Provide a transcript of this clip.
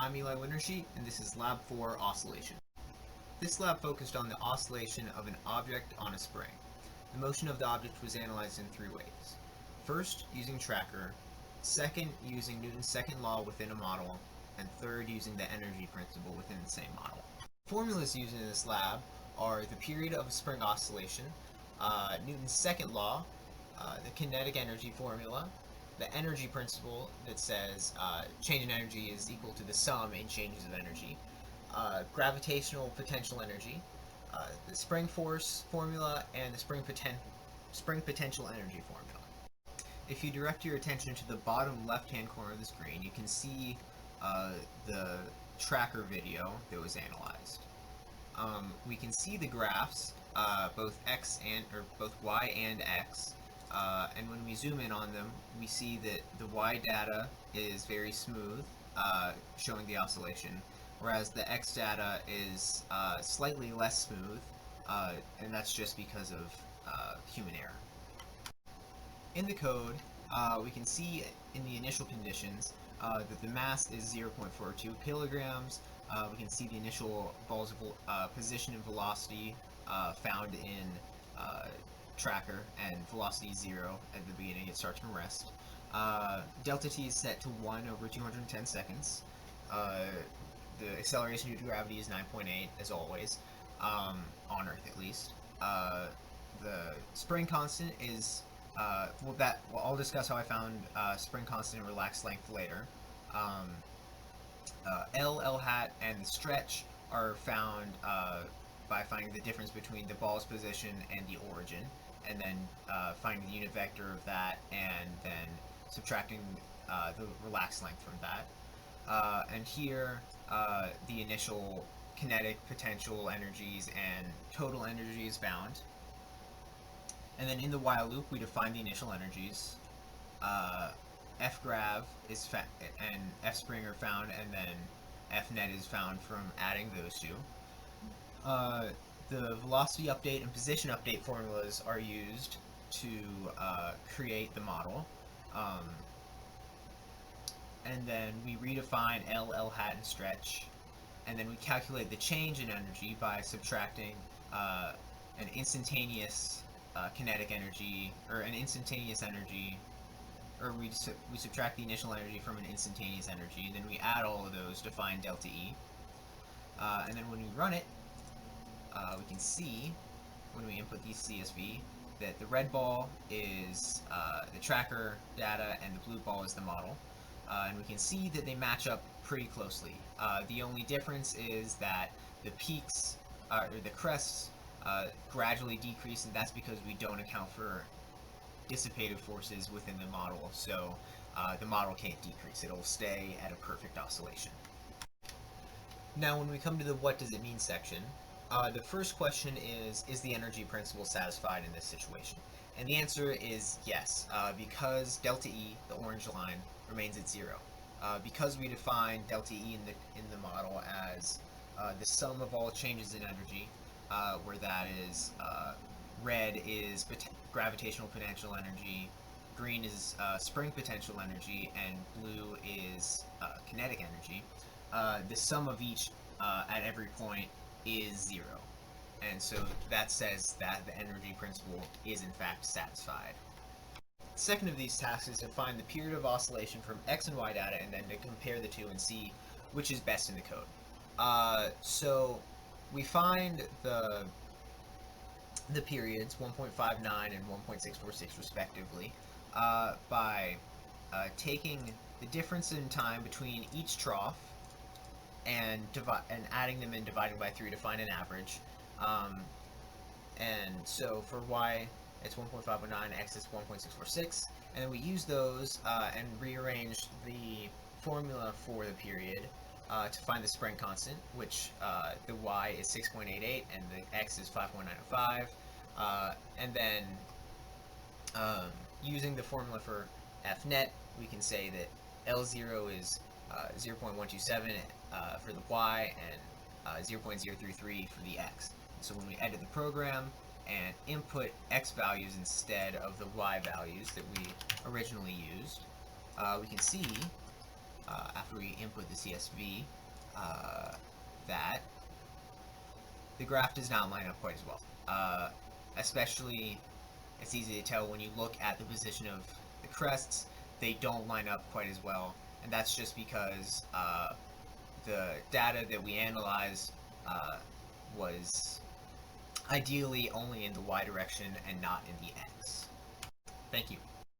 I'm Eli Wintersheet, and this is Lab 4 Oscillation. This lab focused on the oscillation of an object on a spring. The motion of the object was analyzed in three ways. First, using tracker. Second, using Newton's second law within a model. And third, using the energy principle within the same model. Formulas used in this lab are the period of a spring oscillation, Newton's second law, the kinetic energy formula, the energy principle that says change in energy is equal to the sum in changes of energy, gravitational potential energy, the spring force formula, and the spring potential energy formula. If you direct your attention to the bottom left-hand corner of the screen, you can see the tracker video that was analyzed. We can see the graphs, both y and x. And when we zoom in on them, we see that the y data is very smooth, showing the oscillation, whereas the x data is slightly less smooth, and that's just because of human error. In the code, we can see in the initial conditions that the mass is 0.42 kilograms. We can see the initial position and velocity found in tracker, and velocity is 0 at the beginning. It starts from rest. Delta t is set to 1 over 210 seconds. The acceleration due to gravity is 9.8, as always, on Earth at least. The spring constant is I'll discuss how I found spring constant and relaxed length later. L hat, and the stretch are found by finding the difference between the ball's position and the origin, and then finding the unit vector of that, and then subtracting the relaxed length from that. And here, the initial kinetic potential energies and total energy is found. And then in the while loop, we define the initial energies. F grav is and F spring are found, and then F net is found from adding those two. The velocity update and position update formulas are used to create the model. And then we redefine L hat, and stretch. And then we calculate the change in energy by subtracting an instantaneous kinetic energy, or an instantaneous energy, or we subtract the initial energy from an instantaneous energy, and then we add all of those to find delta E. And then when we run it, we can see, when we input these CSV, that the red ball is the tracker data and the blue ball is the model. And we can see that they match up pretty closely. The only difference is that the peaks, or the crests, gradually decrease, and that's because we don't account for dissipative forces within the model, so the model can't decrease. It'll stay at a perfect oscillation. Now when we come to the what does it mean section, the first question is the energy principle satisfied in this situation? And the answer is yes, because delta E, the orange line, remains at 0. Because we define delta E in the model as the sum of all changes in energy, where that is red is gravitational potential energy, green is spring potential energy, and blue is kinetic energy. The sum of each at every point is 0. And so that says that the energy principle is in fact satisfied. The second of these tasks is to find the period of oscillation from X and Y data, and then to compare the two and see which is best in the code. So we find the periods 1.59 and 1.646 respectively by taking the difference in time between each trough and adding them and dividing by 3 to find an average. And so for Y it's 1.509, X is 1.646, and then we use those and rearrange the formula for the period to find the spring constant, which the Y is 6.88 and the X is 5.905. And then using the formula for F net, we can say that L0 is 0.127 for the Y and 0.033 for the X. So when we edit the program and input X values instead of the Y values that we originally used, we can see after we input the CSV, that the graph does not line up quite as well. Especially, it's easy to tell when you look at the position of the crests, they don't line up quite as well, and that's just because the data that we analyzed was ideally only in the y direction and not in the x. Thank you.